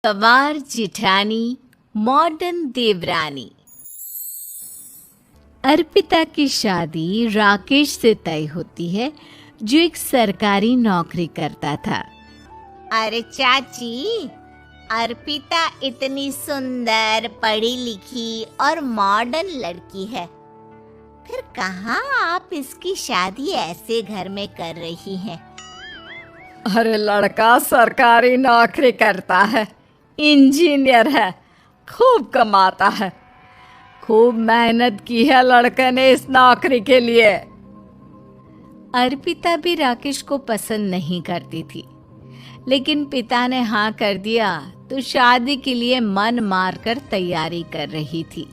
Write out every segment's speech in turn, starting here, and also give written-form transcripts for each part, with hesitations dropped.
गवार जिठानी मॉडर्न देवरानी। अर्पिता की शादी राकेश से तय होती है, जो एक सरकारी नौकरी करता था। अरे चाची, अर्पिता इतनी सुंदर, पढ़ी लिखी और मॉडर्न लड़की है, फिर कहाँ आप इसकी शादी ऐसे घर में कर रही हैं? अरे लड़का सरकारी नौकरी करता है, इंजीनियर है, खूब कमाता है। खूब मेहनत की है लड़के ने इस नौकरी के लिए। अर्पिता भी राकेश को पसंद नहीं करती थी, लेकिन पिता ने हाँ कर दिया तो शादी के लिए मन मारकर तैयारी कर रही थी।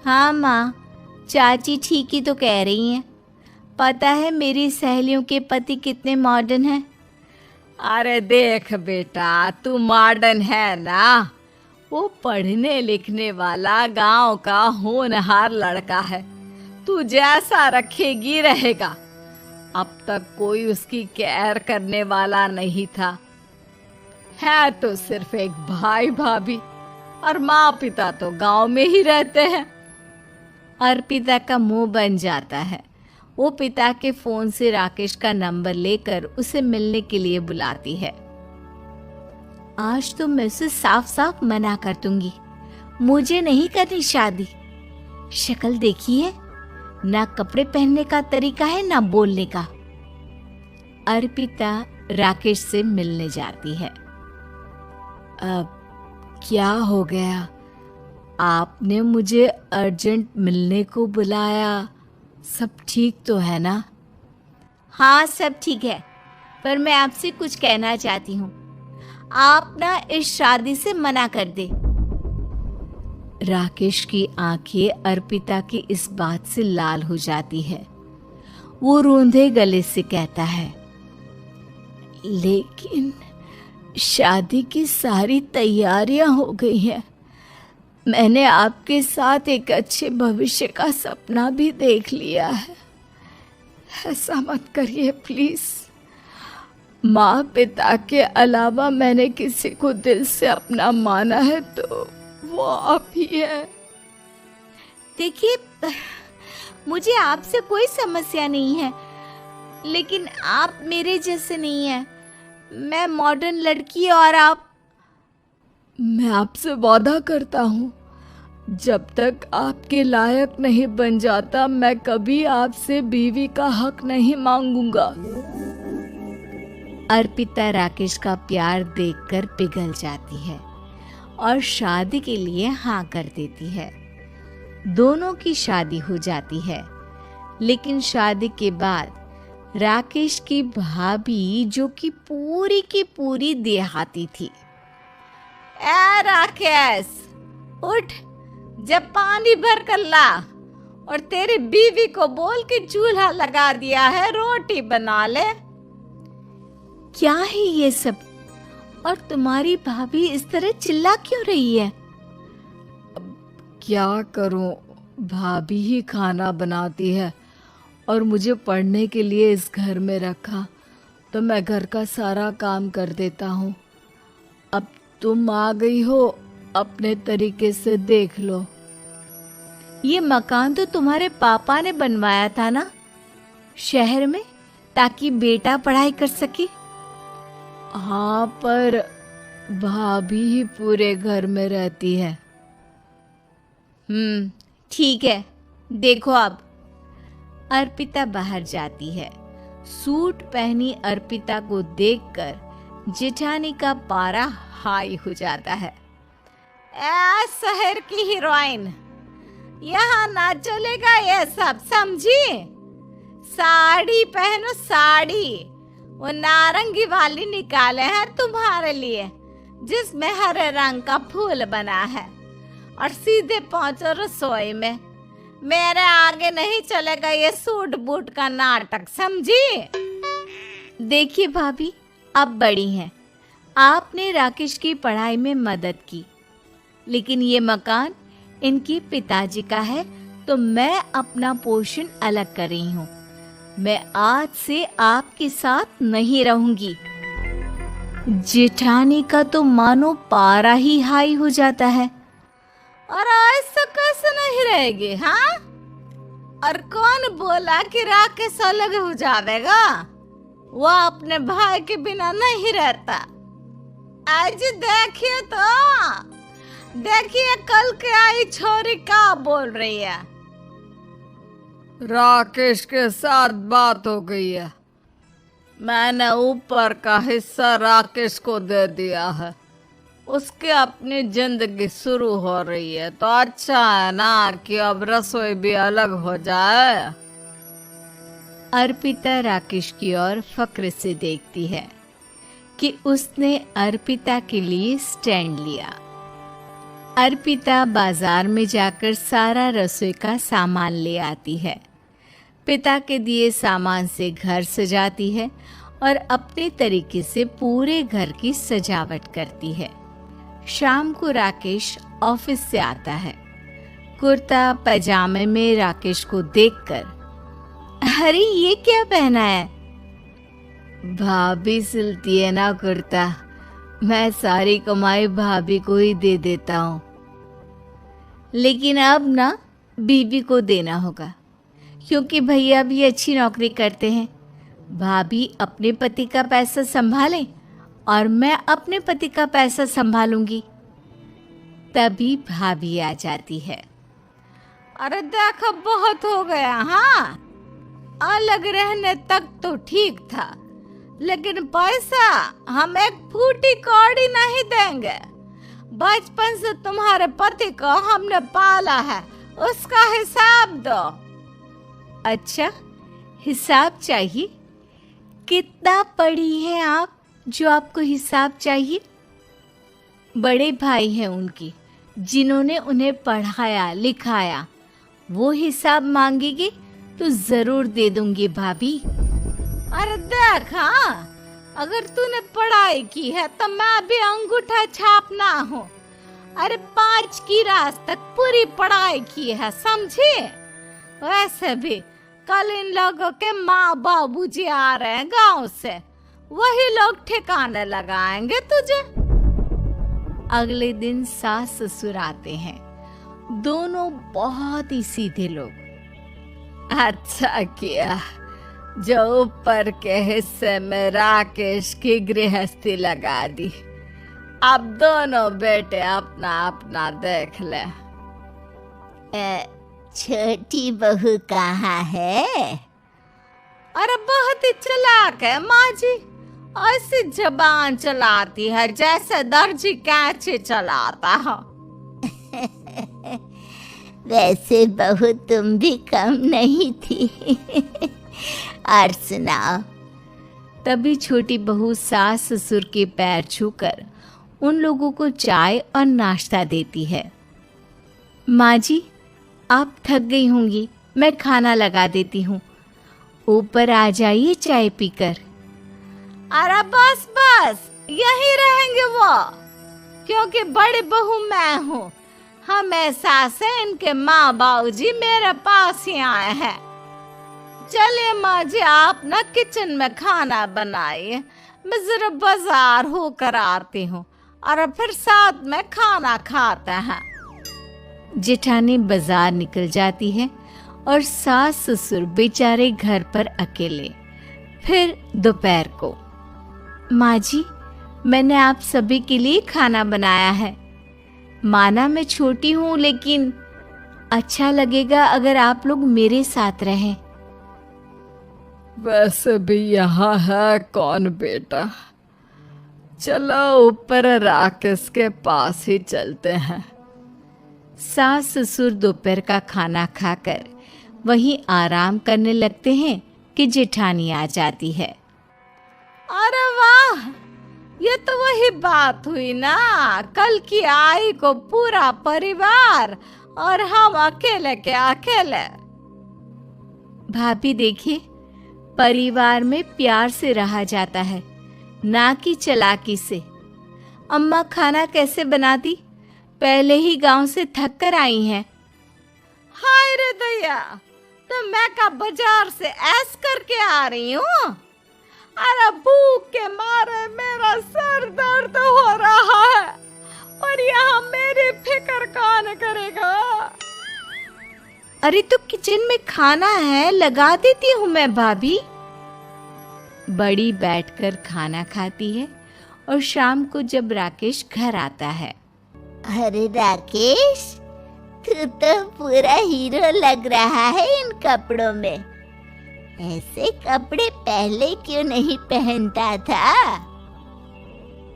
हाँ माँ, चाची ठीक ही तो कह रही हैं। पता है मेरी सहेलियों के पति कितने मॉडर्न हैं। अरे देख बेटा, तू मॉडर्न है ना, वो पढ़ने लिखने वाला गांव का होनहार लड़का है। तू जैसा रखेगी रहेगा। अब तक कोई उसकी केयर करने वाला नहीं था। है तो सिर्फ एक भाई भाभी, और माँ पिता तो गांव में ही रहते हैं। अर्पिता का मुंह बन जाता है। वो पिता के फोन से राकेश का नंबर लेकर उसे मिलने के लिए बुलाती है। आज तो मैं उसे साफ साफ मना कर दूंगी, मुझे नहीं करनी शादी। शक्ल देखिए, ना कपड़े पहनने का तरीका है ना बोलने का। अर्पिता राकेश से मिलने जाती है। अब क्या हो गया? आपने मुझे अर्जेंट मिलने को बुलाया। सब ठीक तो है ना? हाँ सब ठीक है, पर मैं आपसे कुछ कहना चाहती हूँ। आप ना इस शादी से मना कर दे। राकेश की आंखें अर्पिता की इस बात से लाल हो जाती है। वो रूंधे गले से कहता है, लेकिन शादी की सारी तैयारियां हो गई हैं। मैंने आपके साथ एक अच्छे भविष्य का सपना भी देख लिया है। ऐसा मत करिए प्लीज। माँ पिता के अलावा मैंने किसी को दिल से अपना माना है तो वो आप ही है। देखिए, मुझे आपसे कोई समस्या नहीं है, लेकिन आप मेरे जैसे नहीं हैं। मैं मॉडर्न लड़की और आप। मैं आपसे वादा करता हूँ, जब तक आपके लायक नहीं बन जाता मैं कभी आपसे बीवी का हक नहीं मांगूंगा। अर्पिता राकेश का प्यार देखकर पिघल जाती है और शादी के लिए हाँ कर देती है। दोनों की शादी हो जाती है, लेकिन शादी के बाद राकेश की भाभी, जो कि पूरी की पूरी देहाती थी। ए राकेश, उठ, जब पानी भर कर ला, और तेरी बीवी को बोल के चूल्हा लगा दिया है, रोटी बना ले। क्या है ये सब? और तुम्हारी भाभी इस तरह चिल्ला क्यों रही है? क्या करूं, भाभी ही खाना बनाती है और मुझे पढ़ने के लिए इस घर में रखा, तो मैं घर का सारा काम कर देता हूँ। अब तुम आ गई हो, अपने तरीके से देख लो। ये मकान तो तुम्हारे पापा ने बनवाया था ना, शहर में, ताकि बेटा पढ़ाई कर सके। हाँ, पर भाभी ही पूरे घर में रहती है। ठीक है, देखो अब। अर्पिता बाहर जाती है। सूट पहनी अर्पिता को देखकर जेठानी का पारा हाई हो जाता है। ए शहर की हीरोइन, यहाँ ना चलेगा ये सब, समझी? साड़ी पहनो, साड़ी। वो नारंगी वाली निकाले हैं तुम्हारे लिए, जिसमें हरे रंग का फूल बना है, और सीधे पहुंचो रसोई में। मेरे आगे नहीं चलेगा ये सूट बूट का नाटक, समझी? देखिए भाभी, अब बड़ी हैं। आपने राकेश की पढ़ाई में मदद की, लेकिन ये मकान इनके पिताजी का है, तो मैं अपना पोर्शन अलग कर रही हूँ। मैं आज से आपके साथ नहीं रहूंगी। जेठानी का तो मानो पारा ही हाई हो जाता है। और ऐसा कैसे नहीं रहेगी? हाँ, और कौन बोला कि राकेश अलग हो जाएगा? वो अपने भाई के बिना नहीं रहता। आज देखिए तो, देखिए कल के आई छोरी क्या बोल रही है। राकेश के साथ बात हो गई है, मैंने ऊपर का हिस्सा राकेश को दे दिया है। उसकी अपनी जिंदगी शुरू हो रही है, तो अच्छा है ना कि अब रसोई भी अलग हो जाए। अर्पिता राकेश की ओर फक्र से देखती है कि उसने अर्पिता के लिए स्टैंड लिया। अर्पिता बाजार में जाकर सारा रसोई का सामान ले आती है। पिता के दिए सामान से घर सजाती है और अपने तरीके से पूरे घर की सजावट करती है। शाम को राकेश ऑफिस से आता है। कुर्ता पैजामे में राकेश को देखकर, अरे ये क्या पहना है? भाभी सिलती है ना कुर्ता, मैं सारी कमाई भाभी को ही दे देता हूँ। लेकिन अब ना बीबी को देना होगा, क्योंकि भैया भी अच्छी नौकरी करते हैं। भाभी अपने पति का पैसा संभालें और मैं अपने पति का पैसा संभालूंगी। तभी भाभी आ जाती है। अरे देखो बहुत हो गया। हाँ, अलग रहने तक तो ठीक था, लेकिन पैसा हम एक फूटी कौड़ी नहीं देंगे। बचपन से तुम्हारे पति को हमने पाला है, उसका हिसाब दो। अच्छा, हिसाब चाहिए? कितना पढ़ी हैं आप जो आपको हिसाब चाहिए? बड़े भाई हैं उनकी, जिन्होंने उन्हें पढ़ाया लिखाया। वो हिसाब मांगेगी तो जरूर दे दूंगी भाभी। अरे देख, हाँ, अगर तूने पढ़ाई की है तो मैं भी अंगूठा छापना हूँ। अरे 5 की क्लास तक पूरी पढ़ाई की है, समझे? वैसे भी कल इन लोगों के माँ बाबूजी आ रहे हैं गांव से, वही लोग ठिकाने लगाएंगे तुझे। अगले दिन सास ससुर आते हैं, दोनों बहुत ही सीधे लोग। अच्छा किया जो ऊपर के हिस्से में राकेश की गृहस्थी लगा दी। अब दोनों बेटे अपना अपना देख ले। छोटी बहू कहाँ है? अरे बहुत ही चालाक है माँ जी, ऐसी जबान चलाती है जैसे दर्जी कैंची चलाता है। वैसे बहू तुम भी कम नहीं थी। और सुनाओ। तभी छोटी बहू सास ससुर के पैर छूकर उन लोगों को चाय और नाश्ता देती है। माँ जी, आप थक गई होंगी, मैं खाना लगा देती हूँ, ऊपर आ जाइए चाय पीकर। अरे बस बस, यहीं रहेंगे वो, क्योंकि बड़ी बहू मैं हूँ। हमेशा से इनके माँ बाबूजी मेरे पास ही आए हैं। चलिए माँ जी, आप ना किचन में खाना बनाइए, मैं जरा बाजार होकर आती हूँ और फिर साथ में खाना खाते हैं। जेठानी बाजार निकल जाती है और सास ससुर बेचारे घर पर अकेले। फिर दोपहर को, माँ जी, मैंने आप सभी के लिए खाना बनाया है। माना मैं छोटी हूँ, लेकिन अच्छा लगेगा अगर आप लोग मेरे साथ रहें। वैसे भी यहाँ है कौन बेटा, चलो ऊपर राकेश के पास ही चलते हैं। सास ससुर दोपहर का खाना खाकर वहीं आराम करने लगते हैं कि जेठानी आ जाती है। अरे वाह, ये तो वही बात हुई ना, कल की आई को पूरा परिवार और हम अकेले के अकेले। भाभी देखिए, परिवार में प्यार से रहा जाता है, ना कि चालाकी से। अम्मा खाना कैसे बनाती, पहले ही गांव से थक कर आई हैं। हाय रे दया, तो मैं का बाजार से ऐस करके आ रही हूँ। अरे भूख के मारे मेरा सर दर्द हो रहा है और यहाँ मेरी फिक्र कौन करेगा। अरे तो किचन में खाना है, लगा देती हूँ मैं भाभी। बड़ी बैठकर खाना खाती है और शाम को जब राकेश घर आता है, अरे राकेश, तू तो पूरा हीरो लग रहा है इन कपड़ों में। ऐसे कपड़े पहले क्यों नहीं पहनता था?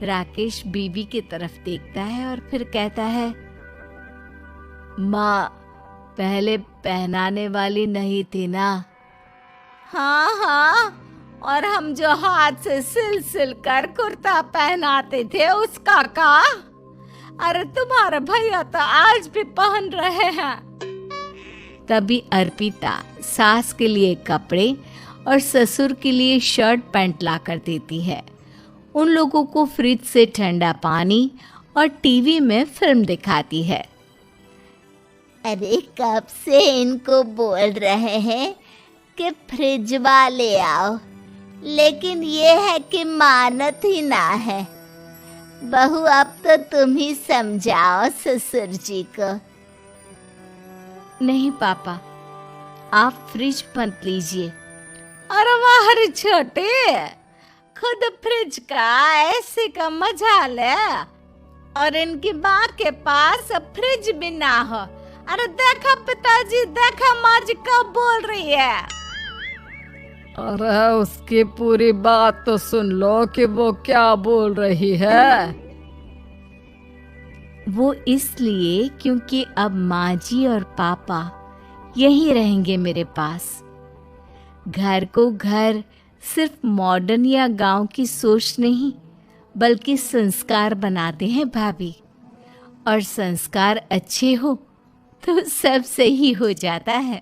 राकेश बीवी की तरफ देखता है और फिर कहता है, माँ पहले पहनाने वाली नहीं थी ना। हाँ हाँ, और हम जो हाथ से सिल सिल कर कुर्ता पहनाते थे उसका का? अरे तुम्हारे भैया तो आज भी पहन रहे हैं। तभी अर्पिता सास के लिए कपड़े और ससुर के लिए शर्ट पैंट ला कर देती है। उन लोगों को फ्रिज से ठंडा पानी और टीवी में फिल्म दिखाती है। अरे कब से इनको बोल रहे हैं कि फ्रिज वाले आओ, लेकिन ये है कि मानत ही ना है। बहू अब तो तुम ही समझाओ ससुर जी को। नहीं पापा, आप फ्रिज मत लीजिए। अरे वाह छोटे, खुद फ्रिज का ऐसे का मजा ले और इनकी माँ के पास फ्रिज भी ना हो। अरे देखा पिताजी, देखा माँ जी कब बोल रही है। अरे उसकी पूरी बात तो सुन लो कि वो क्या बोल रही है। वो इसलिए क्योंकि अब माँ जी और पापा यहीं रहेंगे मेरे पास। घर को घर सिर्फ मॉडर्न या गांव की सोच नहीं, बल्कि संस्कार बनाते हैं भाभी। और संस्कार अच्छे हो तो सब सही हो जाता है।